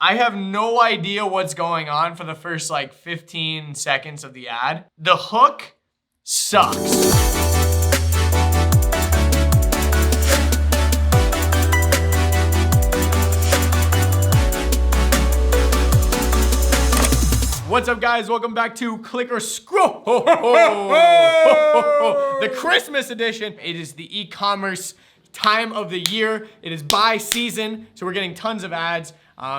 I have no idea what's going on for the first like 15 seconds of the ad. The hook sucks. What's up, guys? Welcome back to Click or Scroll, the Christmas edition. It is the e-commerce time of the year. It is buy season, so we're getting tons of ads.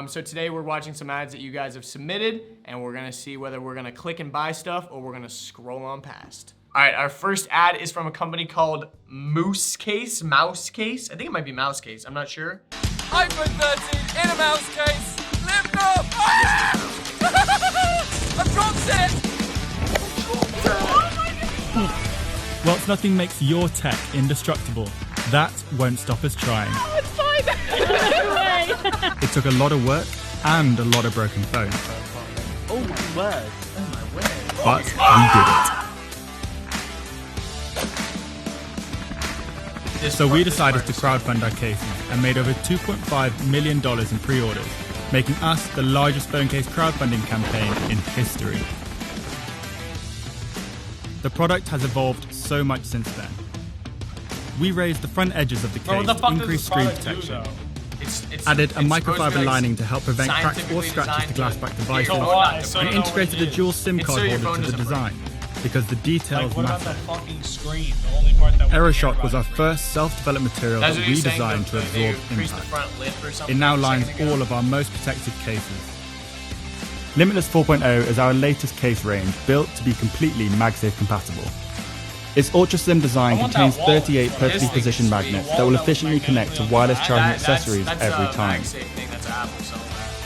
So today we're watching some ads that you guys have submitted, and we're gonna see whether we're gonna click and buy stuff or we're gonna scroll on past. All right, our first ad is from a company called Mous Case. Mous Case? I think it might be Mouse Case. I'm not sure. iPhone 13 in a mouse case. Lift up. I've dropped it. Whilst nothing makes your tech indestructible, that won't stop us trying. Oh, it's fine. It took a lot of work and a lot of broken phones. Oh my word. Oh my word. But we did it. So we decided to crowdfund our cases and made over $2.5 million in pre-orders, making us the largest phone case crowdfunding campaign in history. The product has evolved so much since then. We raised the front edges of the case to increase screen protection, added a microfiber lining to help prevent cracks or scratches to glassback devices, and integrated a dual SIM card holder to the design, because the details matter. Aeroshock was our first self-developed material that we designed to absorb impact. It now lines all of our most protected cases. Limitless 4.0 is our latest case range, built to be completely MagSafe compatible. Its ultra-slim design contains 38 perfectly positioned magnets that will efficiently connect to wireless charging accessories every time.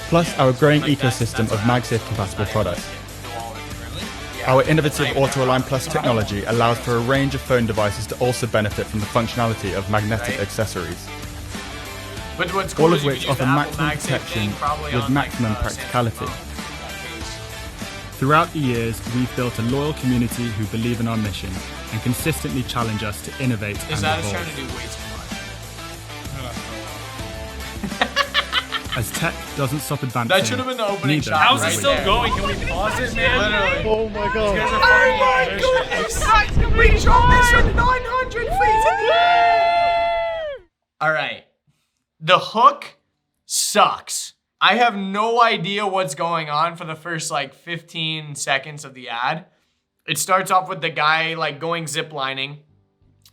Plus our growing ecosystem of MagSafe compatible products. Our innovative Auto-Align Plus technology allows for a range of phone devices to also benefit from the functionality of magnetic accessories. All of which offer maximum protection with maximum practicality. Throughout the years, we've built a loyal community who believe in our mission and consistently challenge us to innovate and evolve. Trying to do way too much. As tech doesn't stop advancing, That should have been the opening shot. How's right it still there. going? Can we pause it, man? Literally. Oh my god. You guys are Oh my fucking goodness! We dropped this from 900 feet. All right. The hook sucks. I have no idea what's going on for the first like 15 seconds of the ad. It starts off with the guy like going ziplining.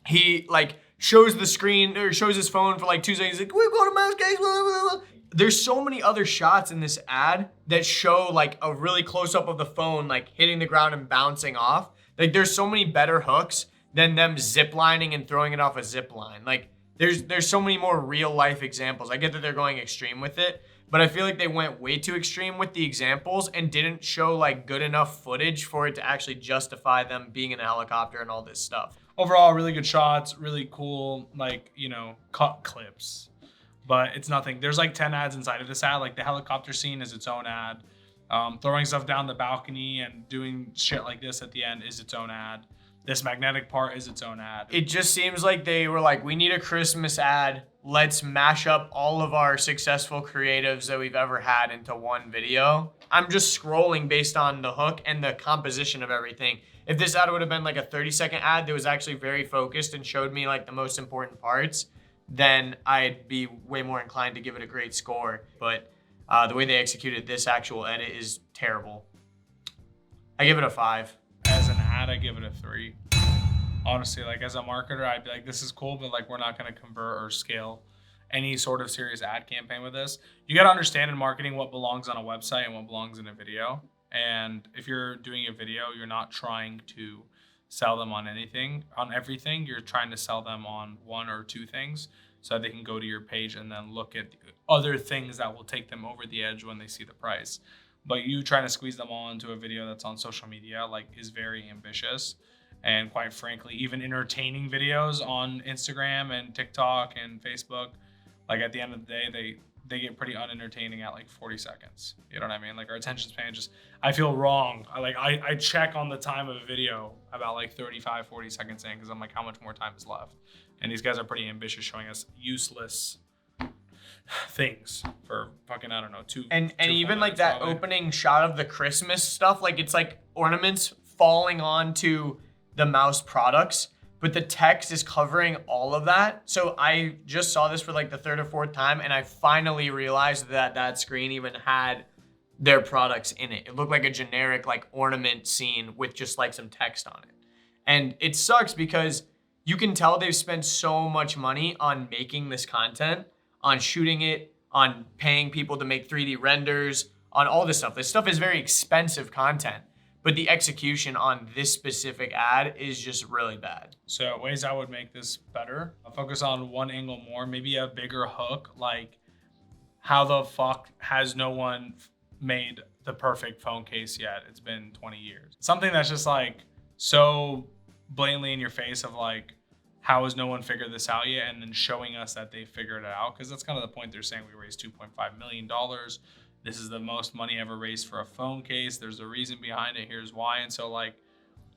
He like shows the screen or shows his phone for like 2 seconds. He's like, we're going to Mouse Case. Blah, blah, blah. There's so many other shots in this ad that show like a really close up of the phone like hitting the ground and bouncing off. Like there's so many better hooks than them ziplining and throwing it off a zip line. Like there's so many more real life examples. I get that they're going extreme with it, but I feel like they went way too extreme with the examples and didn't show like good enough footage for it to actually justify them being in a helicopter and all this stuff. Overall, really good shots, really cool, like, you know, cut clips. But it's nothing. There's like 10 ads inside of this ad. Like the helicopter scene is its own ad. Throwing stuff down the balcony and doing shit like this at the end is its own ad. This magnetic part is its own ad. It just seems like they were like, we need a Christmas ad. Let's mash up all of our successful creatives that we've ever had into one video. I'm just scrolling based on the hook and the composition of everything. If this ad would have been like a 30-second ad that was actually very focused and showed me like the most important parts, then I'd be way more inclined to give it a great score. But the way they executed this actual edit is terrible. I give it a 5. As an ad, I give it a 3. Honestly, like as a marketer, I'd be like, this is cool, but like we're not going to convert or scale any sort of serious ad campaign with this. You got to understand in marketing what belongs on a website and what belongs in a video. And if you're doing a video, you're not trying to sell them on anything, on everything. You're trying to sell them on 1 or 2 things so that they can go to your page and then look at other things that will take them over the edge when they see the price. But you trying to squeeze them all into a video that's on social media like is very ambitious. And quite frankly, even entertaining videos on Instagram and TikTok and Facebook, like at the end of the day, they get pretty unentertaining at like 40 seconds. You know what I mean? Like our attention span just, I feel wrong. I check on the time of a video about like 35, 40 seconds in because I'm like, how much more time is left? And these guys are pretty ambitious, showing us useless things for fucking, I don't know, and even like that probably. Opening shot of the Christmas stuff, like it's like ornaments falling onto the Mous products, but the text is covering all of that. So I just saw this for like the third or fourth time, and I finally realized that that screen even had their products in it. It looked like a generic like ornament scene with just like some text on it. And it sucks because you can tell they've spent so much money on making this content, on shooting it, on paying people to make 3D renders, on all this stuff. This stuff is very expensive content, but the execution on this specific ad is just really bad. So ways I would make this better, I'll focus on one angle more, maybe a bigger hook, like how the fuck has no one made the perfect phone case yet? It's been 20 years. Something that's just like so blatantly in your face of like, how has no one figured this out yet? And then showing us that they figured it out. Cause that's kind of the point. They're saying we raised $2.5 million. This is the most money ever raised for a phone case. There's a reason behind it. Here's why. And so like,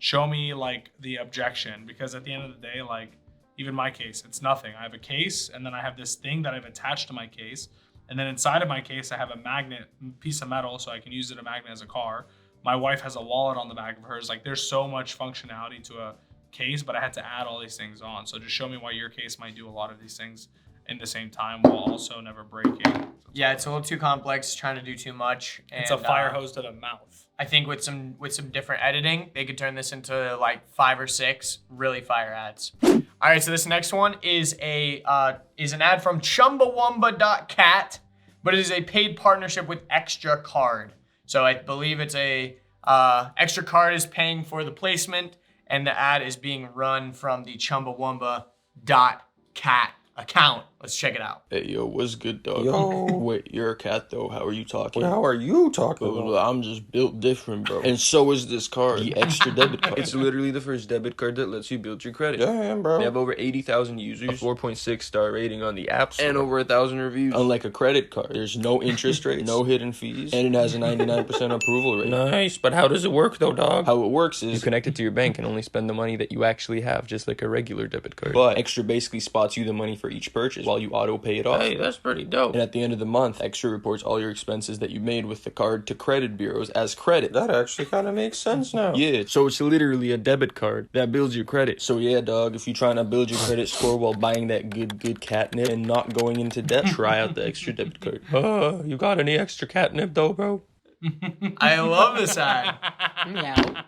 show me like the objection, because at the end of the day, like even my case, it's nothing. I have a case and then I have this thing that I've attached to my case. And then inside of my case, I have a magnet piece of metal so I can use it as a magnet as a car. My wife has a wallet on the back of hers. Like there's so much functionality to a case, but I had to add all these things on. So just show me why your case might do a lot of these things in the same time while also never breaking. Yeah, it's a little too complex, trying to do too much. And, it's a fire hose to the mouth. I think with some different editing, they could turn this into like 5 or 6 really fire ads. All right, so this next one is an ad from chumbawamba.cat, but it is a paid partnership with Extra Card. So I believe it's a Extra Card is paying for the placement, and the ad is being run from the chumbawamba.cat account. Let's check it out. Hey, yo, what's good, dog? Yo. Wait, you're a cat, though. How are you talking? How are you talking Bro, I'm just built different, bro. And so is this card, the Extra debit card. It's literally the first debit card that lets you build your credit. Damn, bro. They have over 80,000 users, a 4.6 star rating on the App Store, and over 1,000 reviews. Unlike a credit card, there's no interest rates, no hidden fees, and it has a 99% approval rate. Nice, but how does it work, though, dog? How it works is you connect it to your bank and only spend the money that you actually have, just like a regular debit card. But Extra basically spots you the money for each purchase while you auto pay it off. Hey, that's pretty dope. And at the end of the month, Extra reports all your expenses that you made with the card to credit bureaus as credit. That actually kind of makes sense now. Yeah, so it's literally a debit card that builds your credit. So yeah, dog, if you're trying to build your credit score while buying that good catnip and not going into debt, try out the Extra debit card. You got any extra catnip, though, bro? I love this ad. Meow.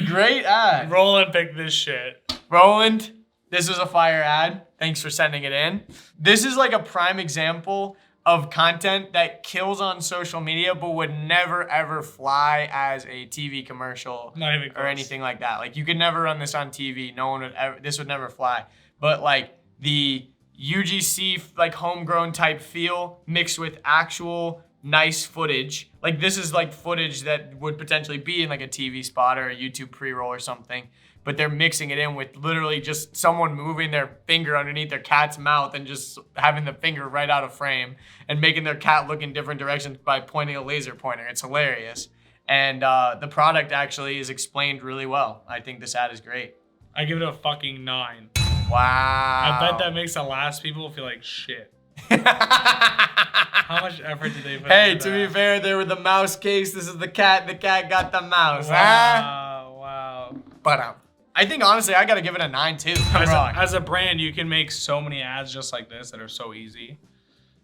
Great ad. Roland picked this shit. Roland, this is a fire ad. Thanks for sending it in. This is like a prime example of content that kills on social media but would never ever fly as a TV commercial or anything like that. Like you could never run this on TV. No one would ever, this would never fly. But like the UGC like homegrown type feel mixed with actual nice footage. Like this is like footage that would potentially be in like a TV spot or a YouTube pre-roll or something. But they're mixing it in with literally just someone moving their finger underneath their cat's mouth and just having the finger right out of frame and making their cat look in different directions by pointing a laser pointer. It's hilarious. And the product actually is explained really well. I think this ad is great. I give it a fucking 9. Wow. I bet that makes the last people feel like shit. How much effort did they put Hey, into to that? be fair, they were the Mous Case. This is the cat. The cat got the mouse. Wow. But I think honestly, I gotta give it a 9 too. As a brand, you can make so many ads just like this that are so easy,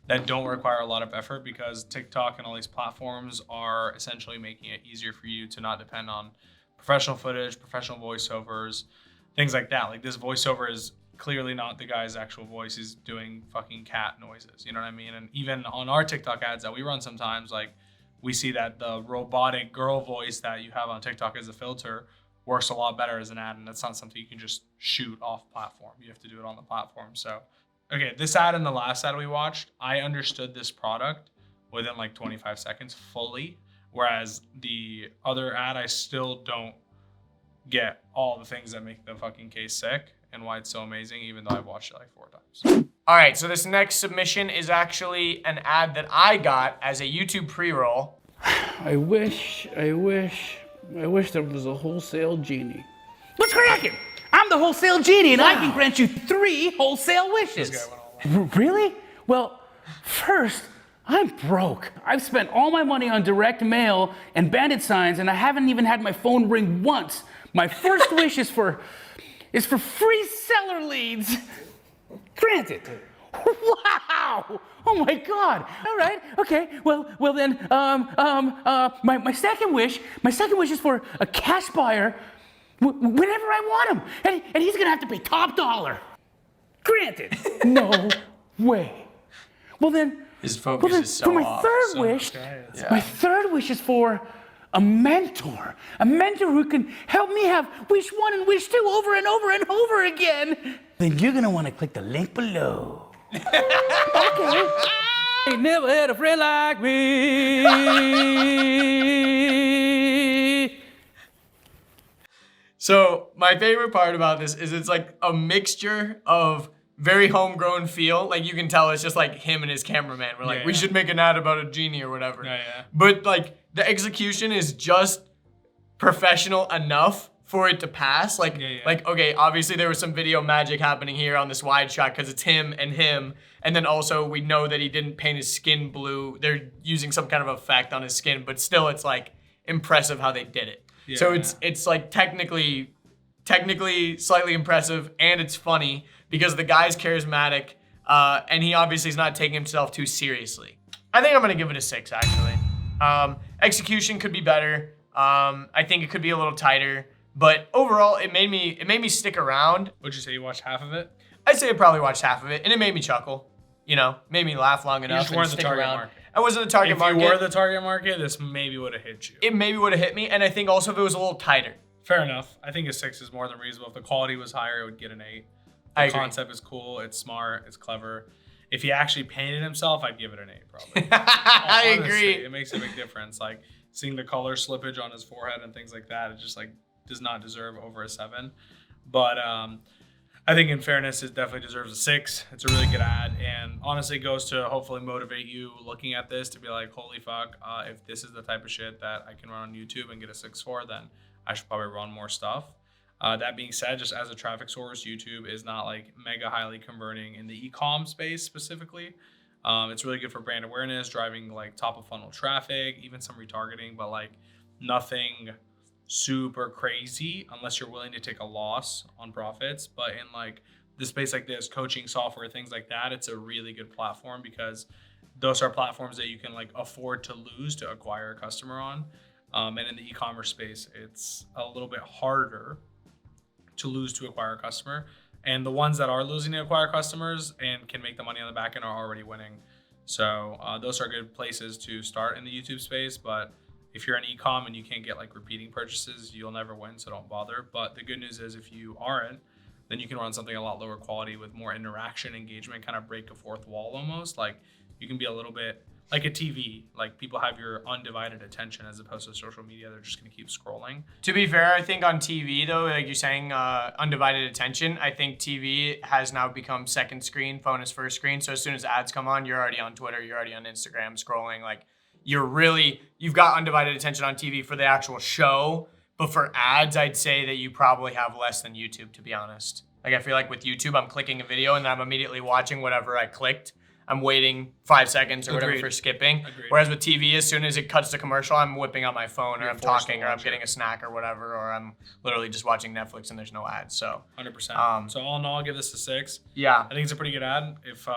that don't require a lot of effort, because TikTok and all these platforms are essentially making it easier for you to not depend on professional footage, professional voiceovers, things like that. Like this voiceover is clearly not the guy's actual voice. He's doing fucking cat noises. You know what I mean? And even on our TikTok ads that we run sometimes, like we see that the robotic girl voice that you have on TikTok as a filter works a lot better as an ad, and that's not something you can just shoot off platform. You have to do it on the platform. So, okay, this ad and the last ad we watched, I understood this product within like 25 seconds fully, whereas the other ad, I still don't get all the things that make the fucking case sick and why it's so amazing, even though I've watched it like 4 times. All right, so this next submission is actually an ad that I got as a YouTube pre-roll. I wish there was a Wholesale Genie. What's cracking? I'm the Wholesale Genie, and I can grant you 3 wholesale wishes. This guy went all out. Really? Well, First, I'm broke. I've spent all my money on direct mail and bandit signs, and I haven't even had my phone ring once. My first wish is for free seller leads. Granted. Wow! Oh my God! All right, okay. Well then, my second wish is for a cash buyer whenever I want him, and he's gonna have to pay top dollar. Granted. No way. Well then, his focus is so for my off. My third wish is for a mentor who can help me have wish 1 and wish 2 over and over and over again. Then you're gonna want to click the link below. Okay. Ain't never had a friend like me. So my favorite part about this is it's like a mixture of very homegrown feel. Like you can tell it's just like him and his cameraman. We're like, we should make an ad about a genie or whatever. But like the execution is just professional enough for it to pass. Like, okay, obviously there was some video magic happening here on this wide shot because it's him. And then also we know that he didn't paint his skin blue. They're using some kind of effect on his skin, but still it's like impressive how they did it. So it's like technically slightly impressive, and it's funny because the guy's charismatic, and he obviously is not taking himself too seriously. I think I'm gonna give it a 6 actually. Execution could be better. I think it could be a little tighter. But overall, it made me stick around. Would you say you watched half of it? I'd say I probably watched half of it, and it made me chuckle. You know, made me laugh long enough. You just weren't and the stick target around. market. I wasn't the target market. If you were the target market, this maybe would have hit you. It maybe would have hit me, and I think also if it was a little tighter. Fair enough. I think a 6 is more than reasonable. If the quality was higher, it would get an 8. I The agree. concept is cool. It's smart. It's clever. If he actually painted himself, I'd give it an 8 probably. I Honestly, agree. It makes a big difference. Like seeing the color slippage on his forehead and things like that, it just like does not deserve over a 7. But I think in fairness, it definitely deserves a 6. It's a really good ad, and honestly goes to hopefully motivate you looking at this to be like, holy fuck, if this is the type of shit that I can run on YouTube and get a 6 for, then I should probably run more stuff. That being said, just as a traffic source, YouTube is not like mega highly converting in the e-com space specifically. It's really good for brand awareness, driving like top of funnel traffic, even some retargeting, but like nothing super crazy unless you're willing to take a loss on profits. But in like the space like this, coaching software, things like that, it's a really good platform because those are platforms that you can like afford to lose to acquire a customer on. And in the e-commerce space, it's a little bit harder to lose to acquire a customer. And the ones that are losing to acquire customers and can make the money on the back end are already winning. So those are good places to start in the YouTube space. But if you're an e-com and you can't get like repeating purchases, you'll never win, so don't bother. But the good news is if you aren't, then you can run something a lot lower quality with more interaction, engagement, kind of break a fourth wall almost. Like you can be a little bit like a TV, like people have your undivided attention as opposed to social media. They're just gonna keep scrolling. To be fair, I think on TV though, like you're saying, undivided attention, I think TV has now become second screen, phone is first screen. So as soon as ads come on, you're already on Twitter, you're already on Instagram scrolling. Like you've got undivided attention on TV for the actual show, but for ads, I'd say that you probably have less than YouTube, to be honest. Like I feel like with YouTube, I'm clicking a video and then I'm immediately watching whatever I clicked. I'm waiting 5 seconds or whatever for skipping. Whereas with TV, as soon as it cuts to commercial, I'm whipping on my phone or I'm talking or I'm getting a snack or whatever, or I'm literally just watching Netflix and there's no ads. So 100%. So all in all, I'll give this a 6. Yeah, I think it's a pretty good ad. If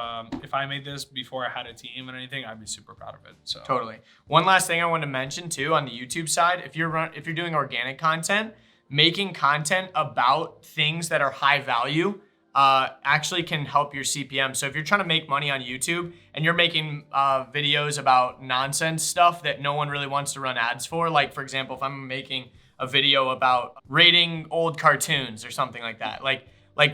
I made this before I had a team and anything, I'd be super proud of it. So totally. One last thing I want to mention too on the YouTube side, if you're doing organic content, making content about things that are high value actually can help your CPM. So if you're trying to make money on YouTube and you're making videos about nonsense stuff that no one really wants to run ads for, like for example, if I'm making a video about rating old cartoons or something like that, like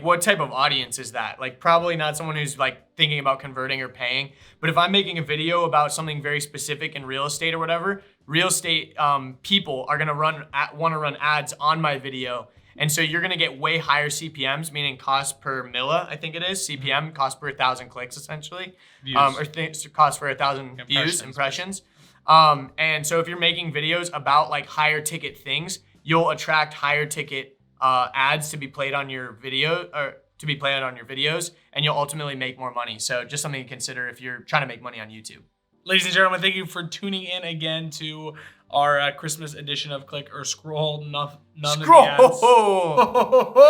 what type of audience is that? Like probably not someone who's like thinking about converting or paying. But if I'm making a video about something very specific in real estate or whatever, real estate people are gonna want to run ads on my video. And so you're gonna get way higher CPMs, meaning cost per milla, I think it is, CPM, cost per 1,000 clicks essentially. Cost for 1,000 views, impressions. And so if you're making videos about like higher ticket things, you'll attract higher ticket ads to be played on your video or to be played on your videos, and you'll ultimately make more money. So just something to consider if you're trying to make money on YouTube. Ladies and gentlemen, thank you for tuning in again to our Christmas edition of Click or Scroll. None Scroll! Of the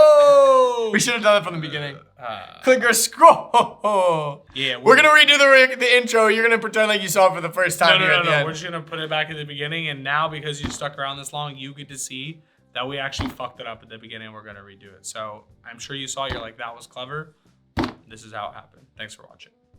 ads. We should have done it from the beginning. Click or scroll. Yeah, we're gonna redo the intro. You're gonna pretend like you saw it for the first time. No. At the end. We're just gonna put it back at the beginning, and now because you stuck around this long, you get to see that we actually fucked it up at the beginning. We're gonna redo it. So I'm sure you saw. You're like, that was clever. This is how it happened. Thanks for watching.